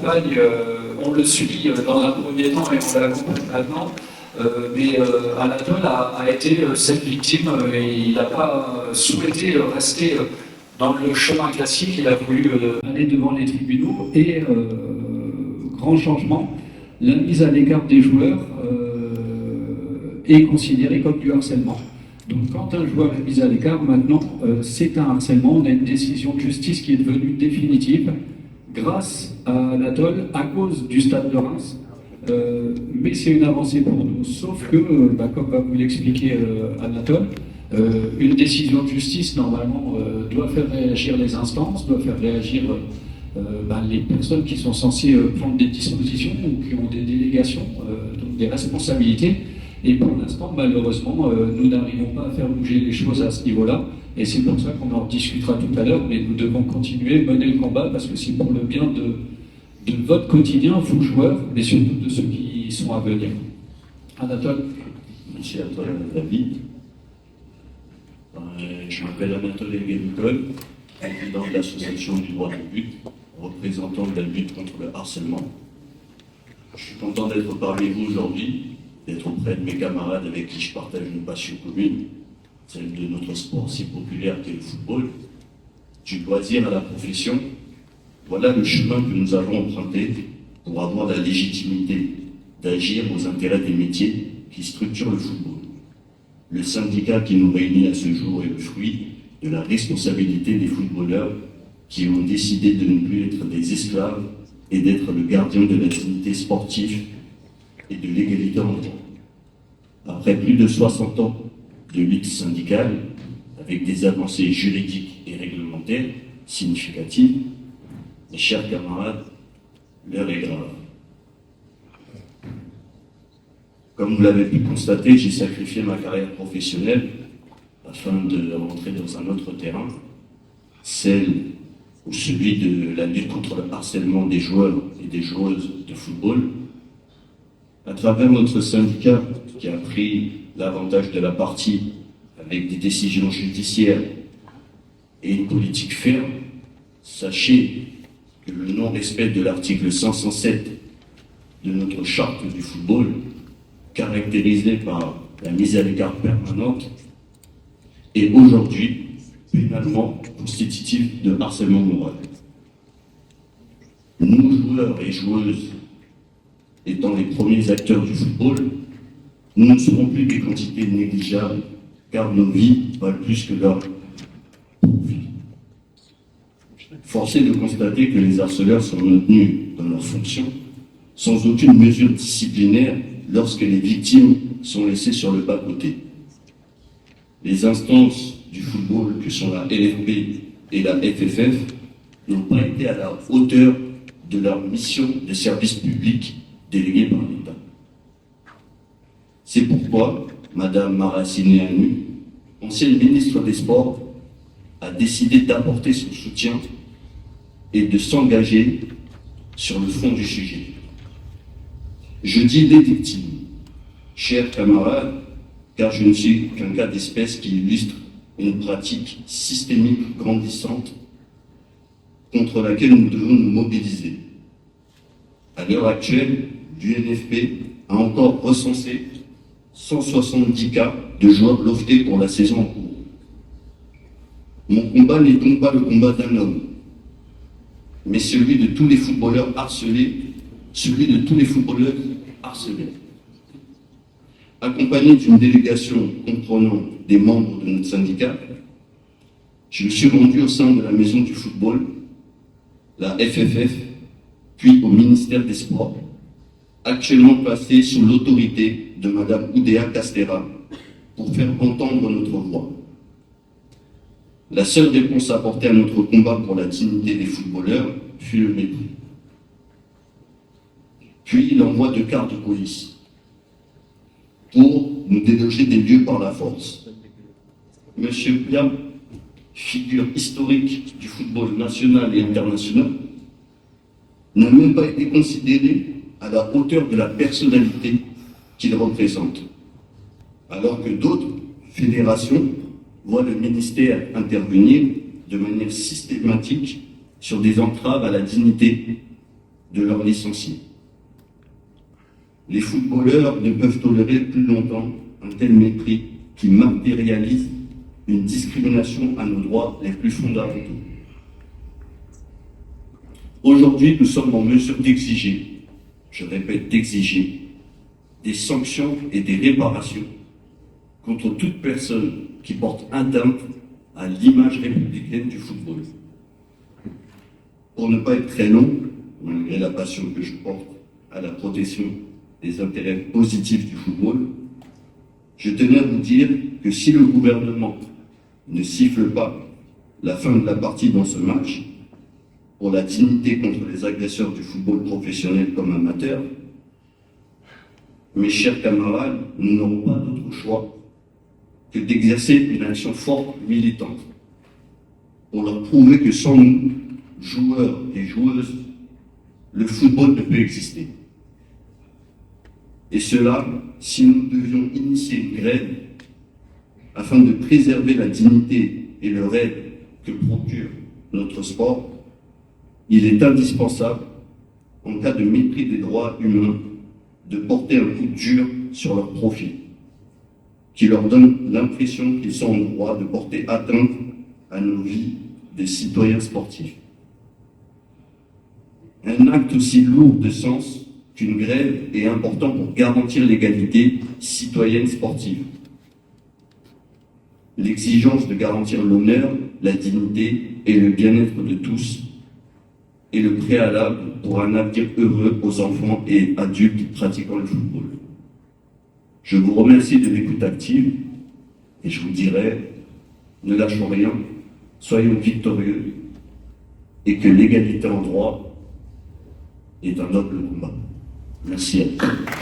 l'accompagne, on le suit dans un premier temps et on l'accompagne maintenant. Mais Anatole a été cette victime et il n'a pas souhaité rester dans le chemin classique. Il a voulu aller devant les tribunaux et, grand changement, la mise à l'écart des joueurs est considérée comme du harcèlement. Donc quand un joueur est mis à l'écart, maintenant, c'est un harcèlement. On a une décision de justice qui est devenue définitive grâce à Anatole, à cause du stade de Reims. Mais c'est une avancée pour nous, sauf que, comme va vous l'expliquer Anatole, une décision de justice, normalement, doit faire réagir les instances, doit faire réagir les personnes qui sont censées prendre des dispositions ou qui ont des délégations, donc des responsabilités. Et pour l'instant, malheureusement, nous n'arrivons pas à faire bouger les choses à ce niveau-là. Et c'est pour ça qu'on en discutera tout à l'heure, mais nous devons continuer, mener le combat, parce que c'est pour le bien de votre quotidien, vous joueurs, mais surtout de ceux qui sont à venir. Anatole. Merci à toi, David. Je m'appelle Anatole Eguenicol, président de l'association du droit de but, représentant de la lutte contre le harcèlement. Je suis content d'être parmi vous aujourd'hui, d'être auprès de mes camarades avec qui je partage une passion commune, celle de notre sport si populaire qu'est le football. Du loisir à la profession, voilà le chemin que nous avons emprunté pour avoir la légitimité d'agir aux intérêts des métiers qui structurent le football. Le syndicat qui nous réunit à ce jour est le fruit de la responsabilité des footballeurs qui ont décidé de ne plus être des esclaves et d'être le gardien de la dignité sportive et de l'égalité en droit. Après plus de 60 ans de lutte syndicale, avec des avancées juridiques et réglementaires significatives, mes chers camarades, l'heure est grave. Comme vous l'avez pu constater, j'ai sacrifié ma carrière professionnelle afin de rentrer dans un autre terrain, celle ou celui de la lutte contre le harcèlement des joueurs et des joueuses de football. À travers notre syndicat qui a pris l'avantage de la partie avec des décisions judiciaires et une politique ferme, sachez que le non-respect de l'article 507 de notre charte du football, caractérisé par la mise à l'écart permanente, est aujourd'hui pénalement constitutif de harcèlement moral. Nous, joueurs et joueuses, étant les premiers acteurs du football, nous ne serons plus des quantités négligeables, car nos vies valent plus que leur profit. Force est de constater que les harceleurs sont maintenus dans leurs fonctions sans aucune mesure disciplinaire lorsque les victimes sont laissées sur le bas-côté. Les instances du football que sont la LFP et la FFF n'ont pas été à la hauteur de leur mission de service public déléguée par l'État. C'est pourquoi Madame Mara Sinéanu, ancienne ministre des Sports, a décidé d'apporter son soutien et de s'engager sur le fond du sujet. Je dis les victimes, chers camarades, car je ne suis qu'un cas d'espèce qui illustre une pratique systémique grandissante contre laquelle nous devons nous mobiliser. À l'heure actuelle, l'UNFP a encore recensé 170 cas de joueurs loftés pour la saison en cours. Mon combat n'est donc pas le combat d'un homme, mais celui de tous les footballeurs harcelés, celui de tous les footballeurs harcelés. Accompagné d'une délégation comprenant des membres de notre syndicat, je me suis rendu au sein de la maison du football, la FFF, puis au ministère des Sports, actuellement placé sous l'autorité de Madame Oudéa Castera, pour faire entendre notre voix. La seule réponse apportée à notre combat pour la dignité des footballeurs fut le mépris. Puis l'envoi de cartes de police pour nous déloger des lieux par la force. Monsieur Piam, figure historique du football national et international, n'a même pas été considéré à la hauteur de la personnalité qu'il représente, alors que d'autres fédérations voient le ministère intervenir de manière systématique sur des entraves à la dignité de leur licencier. Les footballeurs ne peuvent tolérer plus longtemps un tel mépris qui matérialise une discrimination à nos droits les plus fondamentaux. Aujourd'hui, nous sommes en mesure d'exiger, je répète d'exiger, des sanctions et des réparations contre toute personne qui porte atteinte à l'image républicaine du football. Pour ne pas être très long, malgré la passion que je porte à la protection des intérêts positifs du football, je tenais à vous dire que si le gouvernement ne siffle pas la fin de la partie dans ce match, pour la dignité contre les agresseurs du football professionnel comme amateur, mes chers camarades, nous n'aurons pas d'autre choix que d'exercer une action forte, militante, pour leur prouver que sans nous, joueurs et joueuses, le football ne peut exister. Et cela, si nous devions initier une grève afin de préserver la dignité et le rêve que procure notre sport, il est indispensable, en cas de mépris des droits humains, de porter un coup dur sur leur profil, qui leur donne l'impression qu'ils sont en droit de porter atteinte à nos vies de citoyens sportifs. Un acte aussi lourd de sens qu'une grève est important pour garantir l'égalité citoyenne sportive. L'exigence de garantir l'honneur, la dignité et le bien-être de tous est le préalable pour un avenir heureux aux enfants et adultes pratiquant le football. Je vous remercie de l'écoute active et je vous dirai, ne lâchons rien, soyons victorieux et que l'égalité en droit est un noble combat. Merci à tous.